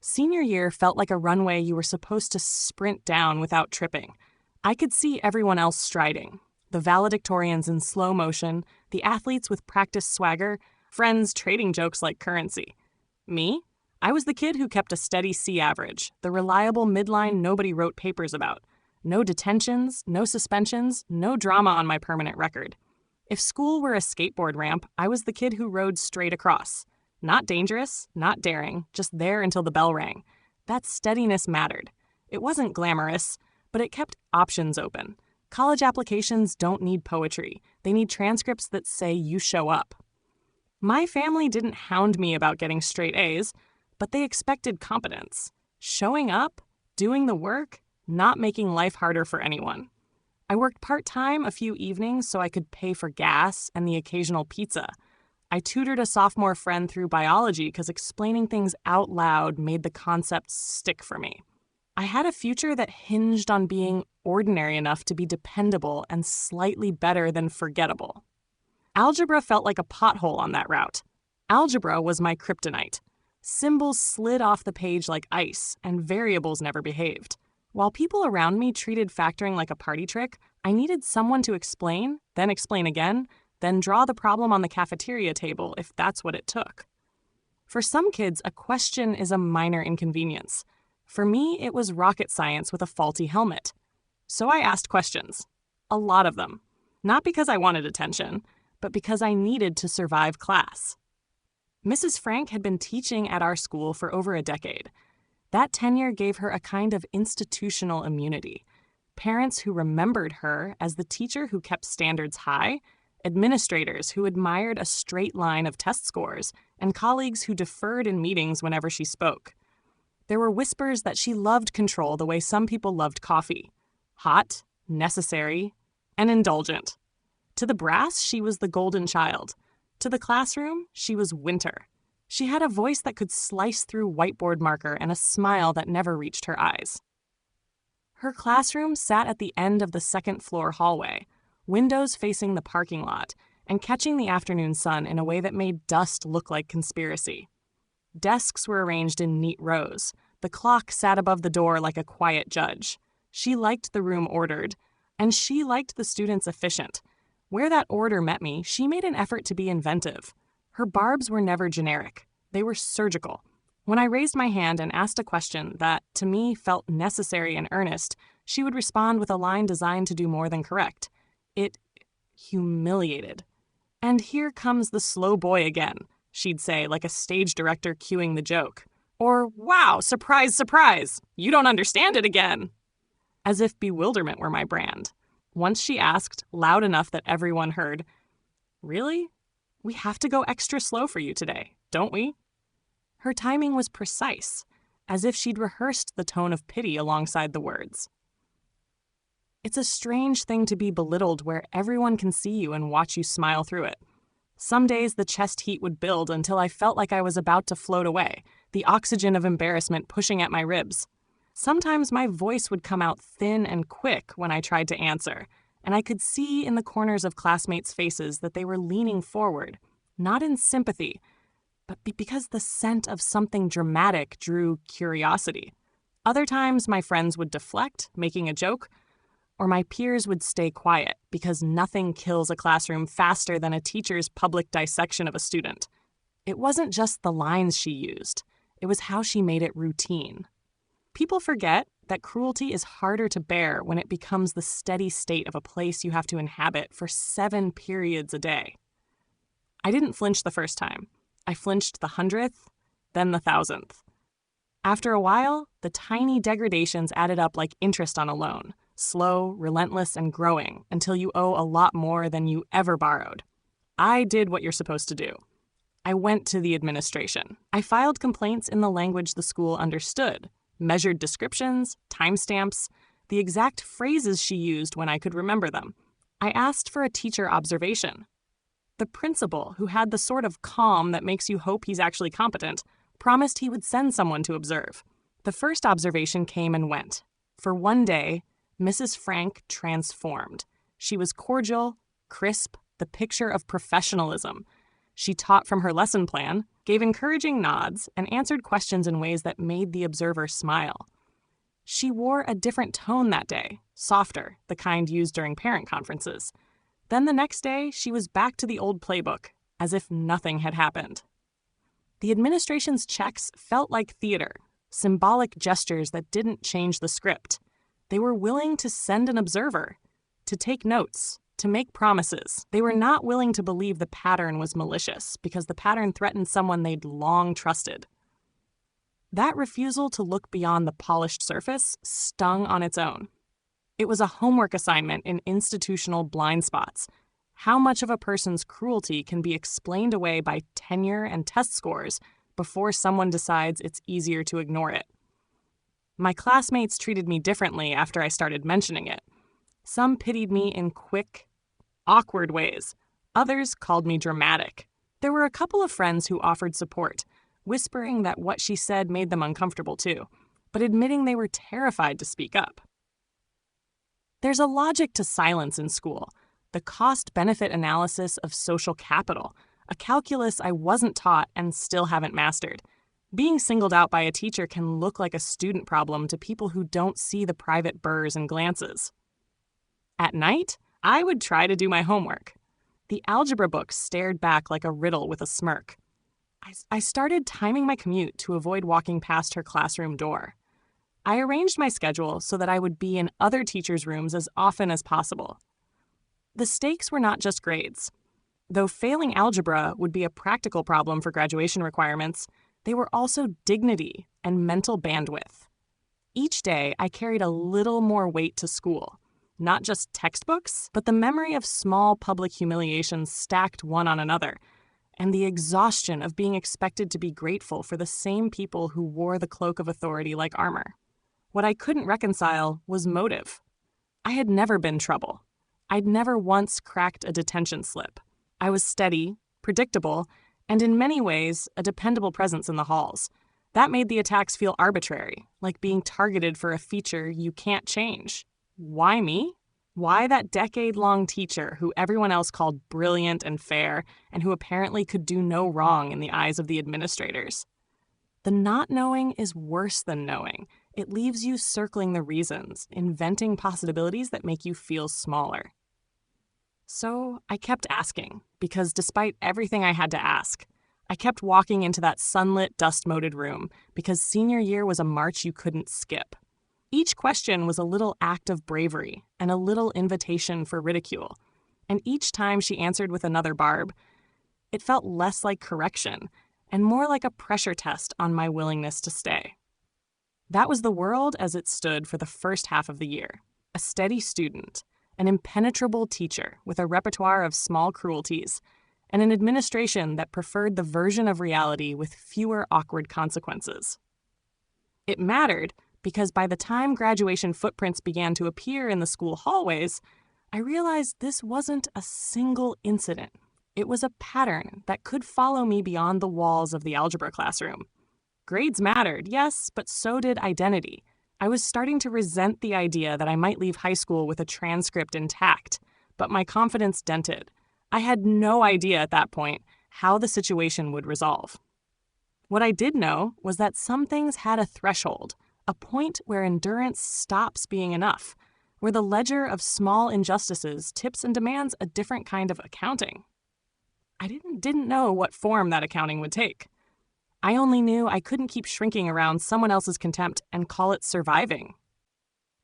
Senior year felt like a runway you were supposed to sprint down without tripping. I could see everyone else striding. The valedictorians in slow motion, the athletes with practice swagger, friends trading jokes like currency. Me? I was the kid who kept a steady C average, the reliable midline nobody wrote papers about. No detentions, no suspensions, no drama on my permanent record. If school were a skateboard ramp, I was the kid who rode straight across. Not dangerous, not daring, just there until the bell rang. That steadiness mattered. It wasn't glamorous, but it kept options open. College applications don't need poetry. They need transcripts that say you show up. My family didn't hound me about getting straight A's, but they expected competence. Showing up, doing the work, not making life harder for anyone. I worked part-time a few evenings so I could pay for gas and the occasional pizza. I tutored a sophomore friend through biology because explaining things out loud made the concepts stick for me. I had a future that hinged on being ordinary enough to be dependable and slightly better than forgettable. Algebra felt like a pothole on that route. Algebra was my kryptonite. Symbols slid off the page like ice, and variables never behaved. While people around me treated factoring like a party trick, I needed someone to explain, then explain again, then draw the problem on the cafeteria table if that's what it took. For some kids, a question is a minor inconvenience. For me, it was rocket science with a faulty helmet. So I asked questions. A lot of them. Not because I wanted attention, but because I needed to survive class. Mrs. Frank had been teaching at our school for over a decade. That tenure gave her a kind of institutional immunity. Parents who remembered her as the teacher who kept standards high, administrators who admired a straight line of test scores, and colleagues who deferred in meetings whenever she spoke. There were whispers that she loved control the way some people loved coffee. Hot, necessary, and indulgent. To the brass, she was the golden child. To the classroom, she was winter. She had a voice that could slice through whiteboard marker and a smile that never reached her eyes. Her classroom sat at the end of the second-floor hallway, windows facing the parking lot, and catching the afternoon sun in a way that made dust look like conspiracy. Desks were arranged in neat rows. The clock sat above the door like a quiet judge. She liked the room ordered, and she liked the students efficient. Where that order met me, she made an effort to be inventive. Her barbs were never generic. They were surgical. When I raised my hand and asked a question that, to me, felt necessary and earnest, she would respond with a line designed to do more than correct. It humiliated. "And here comes the slow boy again," she'd say, like a stage director cueing the joke. Or, "Wow, surprise, surprise, you don't understand it again." As if bewilderment were my brand. Once she asked, loud enough that everyone heard, "Really? We have to go extra slow for you today, don't we?" Her timing was precise, as if she'd rehearsed the tone of pity alongside the words. It's a strange thing to be belittled where everyone can see you and watch you smile through it. Some days the chest heat would build until I felt like I was about to float away, the oxygen of embarrassment pushing at my ribs. Sometimes my voice would come out thin and quick when I tried to answer, and I could see in the corners of classmates' faces that they were leaning forward, not in sympathy, but because the scent of something dramatic drew curiosity. Other times my friends would deflect, making a joke, or my peers would stay quiet because nothing kills a classroom faster than a teacher's public dissection of a student. It wasn't just the lines she used, it was how she made it routine. People forget that cruelty is harder to bear when it becomes the steady state of a place you have to inhabit for 7 periods a day. I didn't flinch the first time. I flinched the 100th, then the 1000th. After a while, the tiny degradations added up like interest on a loan, slow, relentless, and growing until you owe a lot more than you ever borrowed. I did what you're supposed to do. I went to the administration. I filed complaints in the language the school understood, measured descriptions, timestamps, the exact phrases she used when I could remember them. I asked for a teacher observation. The principal, who had the sort of calm that makes you hope he's actually competent, promised he would send someone to observe. The first observation came and went. For one day, Mrs. Frank transformed. She was cordial, crisp, the picture of professionalism. She taught from her lesson plan, gave encouraging nods, and answered questions in ways that made the observer smile. She wore a different tone that day, softer, the kind used during parent conferences. Then the next day, she was back to the old playbook, as if nothing had happened. The administration's checks felt like theater, symbolic gestures that didn't change the script. They were willing to send an observer, to take notes, to make promises. They were not willing to believe the pattern was malicious because the pattern threatened someone they'd long trusted. That refusal to look beyond the polished surface stung on its own. It was a homework assignment in institutional blind spots. How much of a person's cruelty can be explained away by tenure and test scores before someone decides it's easier to ignore it? My classmates treated me differently after I started mentioning it. Some pitied me in quick, awkward ways. Others called me dramatic. There were a couple of friends who offered support, whispering that what she said made them uncomfortable too, but admitting they were terrified to speak up. There's a logic to silence in school, the cost-benefit analysis of social capital, a calculus I wasn't taught and still haven't mastered. Being singled out by a teacher can look like a student problem to people who don't see the private burrs and glances. At night, I would try to do my homework. The algebra book stared back like a riddle with a smirk. I started timing my commute to avoid walking past her classroom door. I arranged my schedule so that I would be in other teachers' rooms as often as possible. The stakes were not just grades. Though failing algebra would be a practical problem for graduation requirements, they were also dignity and mental bandwidth. Each day, I carried a little more weight to school. Not just textbooks, but the memory of small public humiliations stacked one on another, and the exhaustion of being expected to be grateful for the same people who wore the cloak of authority like armor. What I couldn't reconcile was motive. I had never been trouble. I'd never once cracked a detention slip. I was steady, predictable, and in many ways, a dependable presence in the halls. That made the attacks feel arbitrary, like being targeted for a feature you can't change. Why me? Why that decade-long teacher who everyone else called brilliant and fair, and who apparently could do no wrong in the eyes of the administrators? The not knowing is worse than knowing. It leaves you circling the reasons, inventing possibilities that make you feel smaller. So I kept asking, because despite everything I had to ask, I kept walking into that sunlit, dust-moted room, because senior year was a march you couldn't skip. Each question was a little act of bravery and a little invitation for ridicule. And each time she answered with another barb, it felt less like correction and more like a pressure test on my willingness to stay. That was the world as it stood for the first half of the year. A steady student, an impenetrable teacher with a repertoire of small cruelties, and an administration that preferred the version of reality with fewer awkward consequences. It mattered because by the time graduation footprints began to appear in the school hallways, I realized this wasn't a single incident. It was a pattern that could follow me beyond the walls of the algebra classroom. Grades mattered, yes, but so did identity. I was starting to resent the idea that I might leave high school with a transcript intact, but my confidence dented. I had no idea at that point how the situation would resolve. What I did know was that some things had a threshold, a point where endurance stops being enough, where the ledger of small injustices tips and demands a different kind of accounting. I didn't know what form that accounting would take. I only knew I couldn't keep shrinking around someone else's contempt and call it surviving.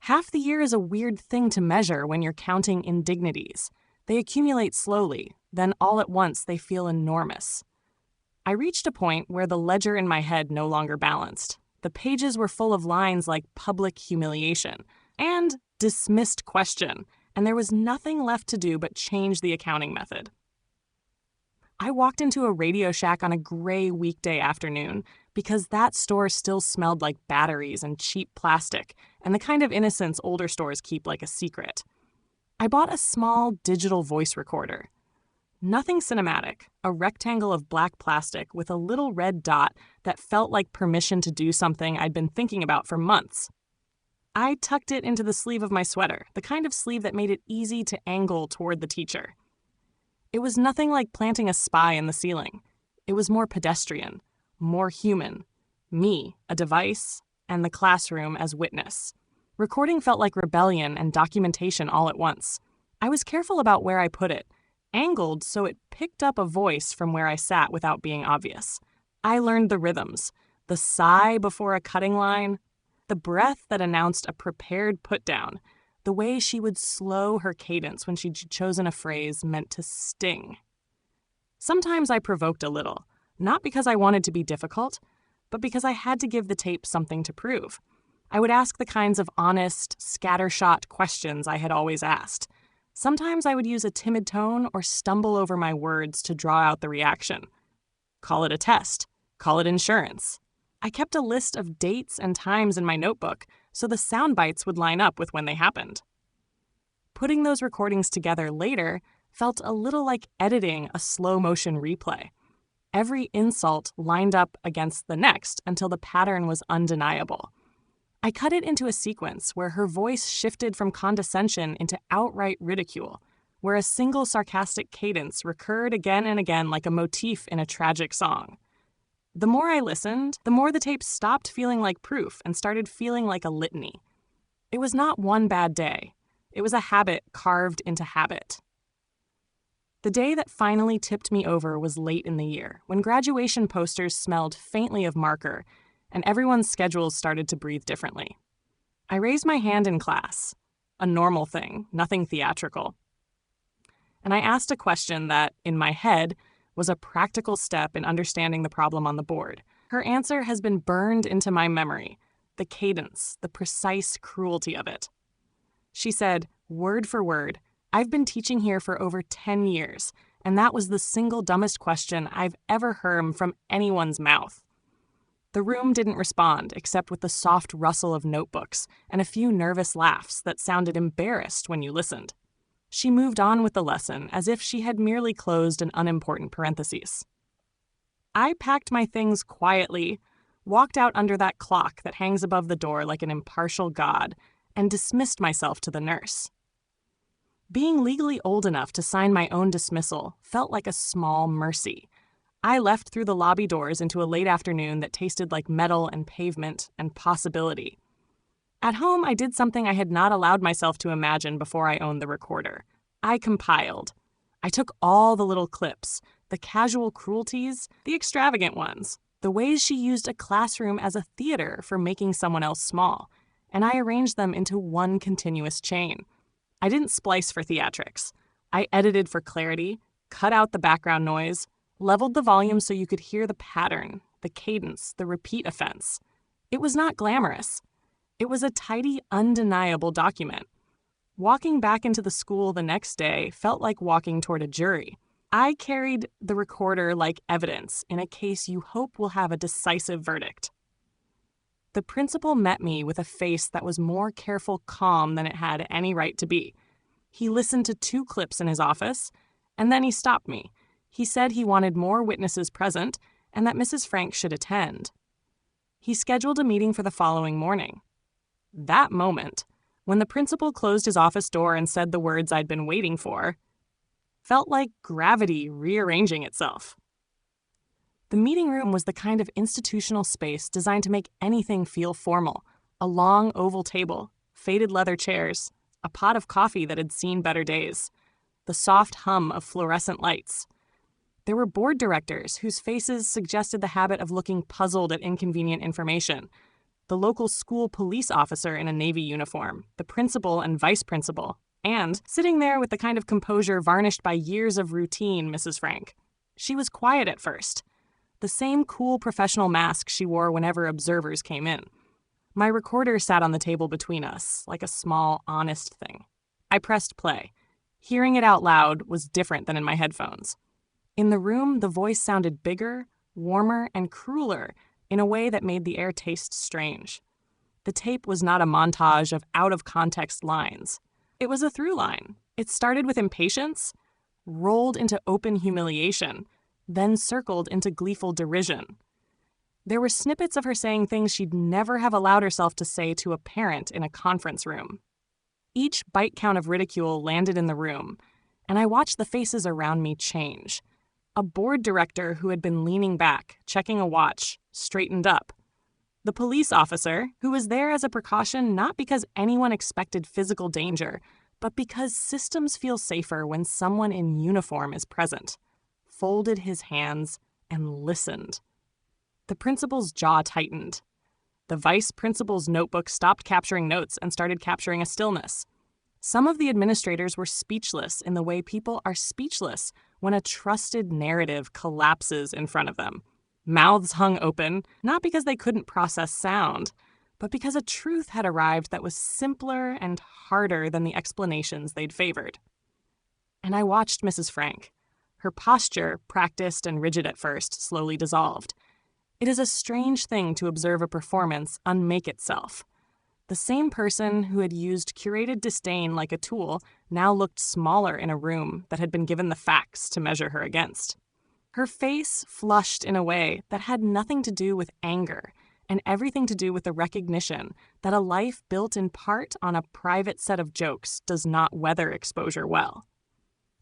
Half the year is a weird thing to measure when you're counting indignities. They accumulate slowly, then all at once they feel enormous. I reached a point where the ledger in my head no longer balanced. The pages were full of lines like public humiliation and dismissed question, and there was nothing left to do but change the accounting method. I walked into a Radio Shack on a gray weekday afternoon because that store still smelled like batteries and cheap plastic and the kind of innocence older stores keep like a secret. I bought a small digital voice recorder. Nothing cinematic, a rectangle of black plastic with a little red dot that felt like permission to do something I'd been thinking about for months. I tucked it into the sleeve of my sweater, the kind of sleeve that made it easy to angle toward the teacher. It was nothing like planting a spy in the ceiling. It was more pedestrian, more human. Me, a device, and the classroom as witness. Recording felt like rebellion and documentation all at once. I was careful about where I put it, angled so it picked up a voice from where I sat without being obvious. I learned the rhythms, the sigh before a cutting line, the breath that announced a prepared put-down, the way she would slow her cadence when she'd chosen a phrase meant to sting. Sometimes I provoked a little, not because I wanted to be difficult, but because I had to give the tape something to prove. I would ask the kinds of honest, scattershot questions I had always asked. Sometimes I would use a timid tone or stumble over my words to draw out the reaction. Call it a test. Call it insurance. I kept a list of dates and times in my notebook so the sound bites would line up with when they happened. Putting those recordings together later felt a little like editing a slow-motion replay. Every insult lined up against the next until the pattern was undeniable. I cut it into a sequence where her voice shifted from condescension into outright ridicule, where a single sarcastic cadence recurred again and again like a motif in a tragic song. The more I listened, the more the tape stopped feeling like proof and started feeling like a litany. It was not one bad day. It was a habit carved into habit. The day that finally tipped me over was late in the year, when graduation posters smelled faintly of marker and everyone's schedules started to breathe differently. I raised my hand in class, a normal thing, nothing theatrical. And I asked a question that, in my head, was a practical step in understanding the problem on the board. Her answer has been burned into my memory, the cadence, the precise cruelty of it. She said, word for word, "I've been teaching here for over 10 years, and that was the single dumbest question I've ever heard from anyone's mouth." The room didn't respond, except with the soft rustle of notebooks and a few nervous laughs that sounded embarrassed when you listened. She moved on with the lesson as if she had merely closed an unimportant parenthesis. I packed my things quietly, walked out under that clock that hangs above the door like an impartial god, and dismissed myself to the nurse. Being legally old enough to sign my own dismissal felt like a small mercy. I left through the lobby doors into a late afternoon that tasted like metal and pavement and possibility. At home, I did something I had not allowed myself to imagine before I owned the recorder. I compiled. I took all the little clips, the casual cruelties, the extravagant ones, the ways she used a classroom as a theater for making someone else small, and I arranged them into one continuous chain. I didn't splice for theatrics. I edited for clarity, cut out the background noise, leveled the volume so you could hear the pattern, the cadence, the repeat offense. It was not glamorous. It was a tidy, undeniable document. Walking back into the school the next day felt like walking toward a jury. I carried the recorder like evidence in a case you hope will have a decisive verdict. The principal met me with a face that was more careful calm than it had any right to be. He listened to 2 clips in his office, and then he stopped me. He said he wanted more witnesses present and that Mrs. Frank should attend. He scheduled a meeting for the following morning. That moment, when the principal closed his office door and said the words I'd been waiting for, felt like gravity rearranging itself. The meeting room was the kind of institutional space designed to make anything feel formal. A long oval table, faded leather chairs, a pot of coffee that had seen better days, the soft hum of fluorescent lights. There were board directors whose faces suggested the habit of looking puzzled at inconvenient information, the local school police officer in a Navy uniform, the principal and vice principal, and, sitting there with the kind of composure varnished by years of routine, Mrs. Frank. She was quiet at first, the same cool professional mask she wore whenever observers came in. My recorder sat on the table between us, like a small, honest thing. I pressed play. Hearing it out loud was different than in my headphones. In the room, the voice sounded bigger, warmer, and crueler in a way that made the air taste strange. The tape was not a montage of out-of-context lines. It was a through line. It started with impatience, rolled into open humiliation, then circled into gleeful derision. There were snippets of her saying things she'd never have allowed herself to say to a parent in a conference room. Each bite count of ridicule landed in the room, and I watched the faces around me change. A board director who had been leaning back, checking a watch, straightened up. The police officer, who was there as a precaution not because anyone expected physical danger, but because systems feel safer when someone in uniform is present, folded his hands and listened. The principal's jaw tightened. The vice principal's notebook stopped capturing notes and started capturing a stillness. Some of the administrators were speechless in the way people are speechless when a trusted narrative collapses in front of them. Mouths hung open, not because they couldn't process sound, but because a truth had arrived that was simpler and harder than the explanations they'd favored. And I watched Mrs. Frank. Her posture, practiced and rigid at first, slowly dissolved. It is a strange thing to observe a performance unmake itself. The same person who had used curated disdain like a tool now looked smaller in a room that had been given the facts to measure her against. Her face flushed in a way that had nothing to do with anger and everything to do with the recognition that a life built in part on a private set of jokes does not weather exposure well.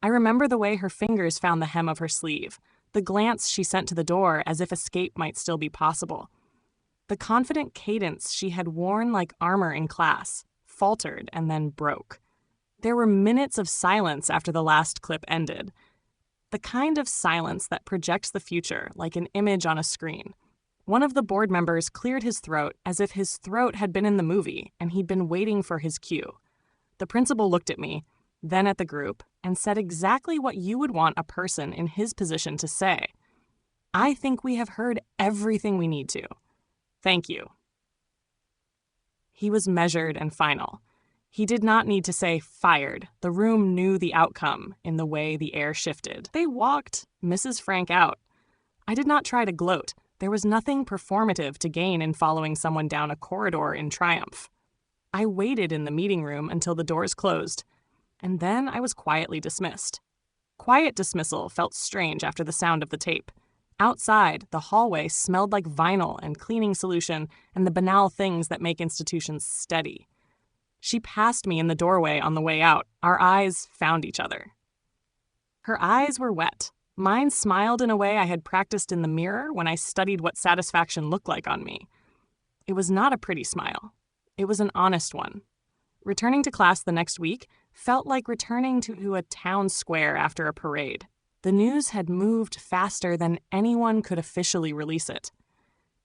I remember the way her fingers found the hem of her sleeve, the glance she sent to the door as if escape might still be possible. The confident cadence she had worn like armor in class faltered and then broke. There were minutes of silence after the last clip ended. The kind of silence that projects the future like an image on a screen. One of the board members cleared his throat as if his throat had been in the movie and he'd been waiting for his cue. The principal looked at me, then at the group, and said exactly what you would want a person in his position to say. I think we have heard everything we need to. Thank you. He was measured and final. He did not need to say fired. The room knew the outcome in the way the air shifted. They walked Mrs. Frank out. I did not try to gloat. There was nothing performative to gain in following someone down a corridor in triumph. I waited in the meeting room until the doors closed, and then I was quietly dismissed. Quiet dismissal felt strange after the sound of the tape. Outside, the hallway smelled like vinyl and cleaning solution and the banal things that make institutions steady. She passed me in the doorway on the way out. Our eyes found each other. Her eyes were wet. Mine smiled in a way I had practiced in the mirror when I studied what satisfaction looked like on me. It was not a pretty smile. It was an honest one. Returning to class the next week felt like returning to a town square after a parade. The news had moved faster than anyone could officially release it.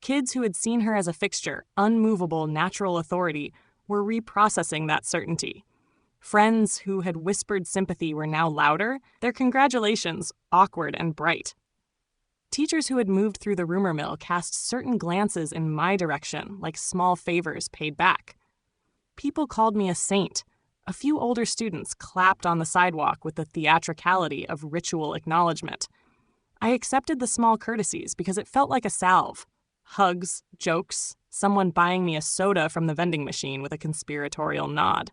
Kids who had seen her as a fixture, unmovable, natural authority, were reprocessing that certainty. Friends who had whispered sympathy were now louder, their congratulations awkward and bright. Teachers who had moved through the rumor mill cast certain glances in my direction, like small favors paid back. People called me a saint. A few older students clapped on the sidewalk with the theatricality of ritual acknowledgement. I accepted the small courtesies because it felt like a salve. Hugs, jokes, someone buying me a soda from the vending machine with a conspiratorial nod.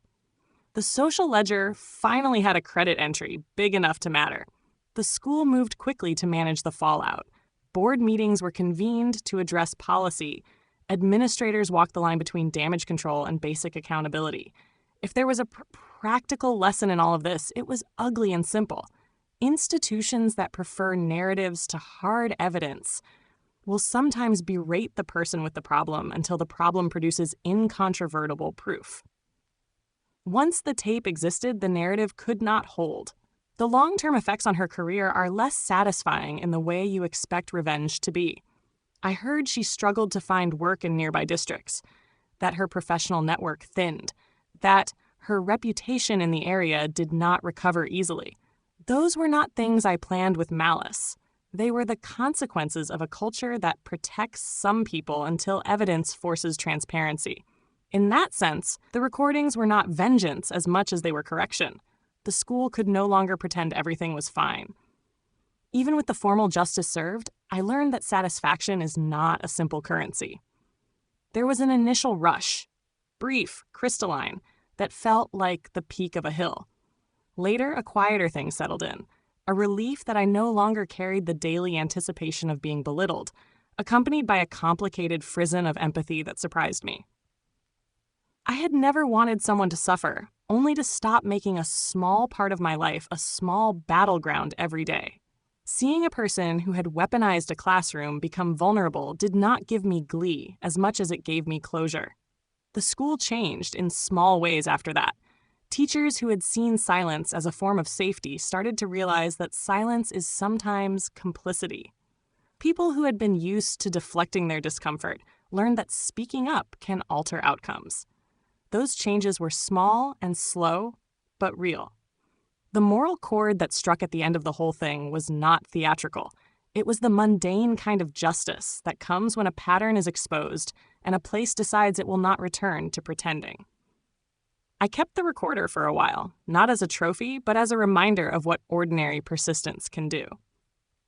The social ledger finally had a credit entry big enough to matter. The school moved quickly to manage the fallout. Board meetings were convened to address policy. Administrators walked the line between damage control and basic accountability. If there was a practical lesson in all of this, it was ugly and simple. Institutions that prefer narratives to hard evidence will sometimes berate the person with the problem until the problem produces incontrovertible proof. Once the tape existed, the narrative could not hold. The long-term effects on her career are less satisfying in the way you expect revenge to be. I heard she struggled to find work in nearby districts, that her professional network thinned, that her reputation in the area did not recover easily. Those were not things I planned with malice. They were the consequences of a culture that protects some people until evidence forces transparency. In that sense, the recordings were not vengeance as much as they were correction. The school could no longer pretend everything was fine. Even with the formal justice served, I learned that satisfaction is not a simple currency. There was an initial rush, brief, crystalline, that felt like the peak of a hill. Later, a quieter thing settled in, a relief that I no longer carried the daily anticipation of being belittled, accompanied by a complicated frisson of empathy that surprised me. I had never wanted someone to suffer. only to stop making a small part of my life a small battleground every day. Seeing a person who had weaponized a classroom become vulnerable did not give me glee as much as it gave me closure. The school changed in small ways after that. Teachers who had seen silence as a form of safety started to realize that silence is sometimes complicity. People who had been used to deflecting their discomfort learned that speaking up can alter outcomes. Those changes were small and slow, but real. The moral chord that struck at the end of the whole thing was not theatrical. It was the mundane kind of justice that comes when a pattern is exposed and a place decides it will not return to pretending. I kept the recorder for a while, not as a trophy, but as a reminder of what ordinary persistence can do.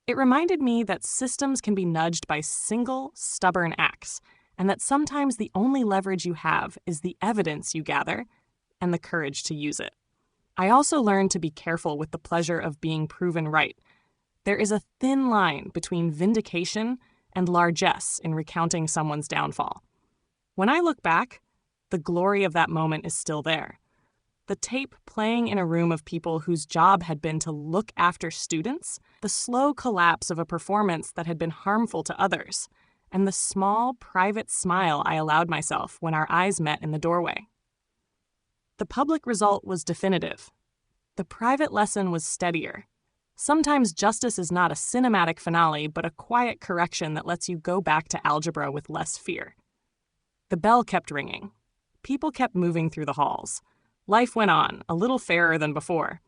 It reminded me that systems can be nudged by single, stubborn acts, and that sometimes the only leverage you have is the evidence you gather and the courage to use it. I also learned to be careful with the pleasure of being proven right. There is a thin line between vindication and largesse in recounting someone's downfall. When I look back, the glory of that moment is still there. The tape playing in a room of people whose job had been to look after students, the slow collapse of a performance that had been harmful to others, and the small, private smile I allowed myself when our eyes met in the doorway. The public result was definitive. The private lesson was steadier. Sometimes justice is not a cinematic finale, but a quiet correction that lets you go back to algebra with less fear. The bell kept ringing. People kept moving through the halls. Life went on, a little fairer than before.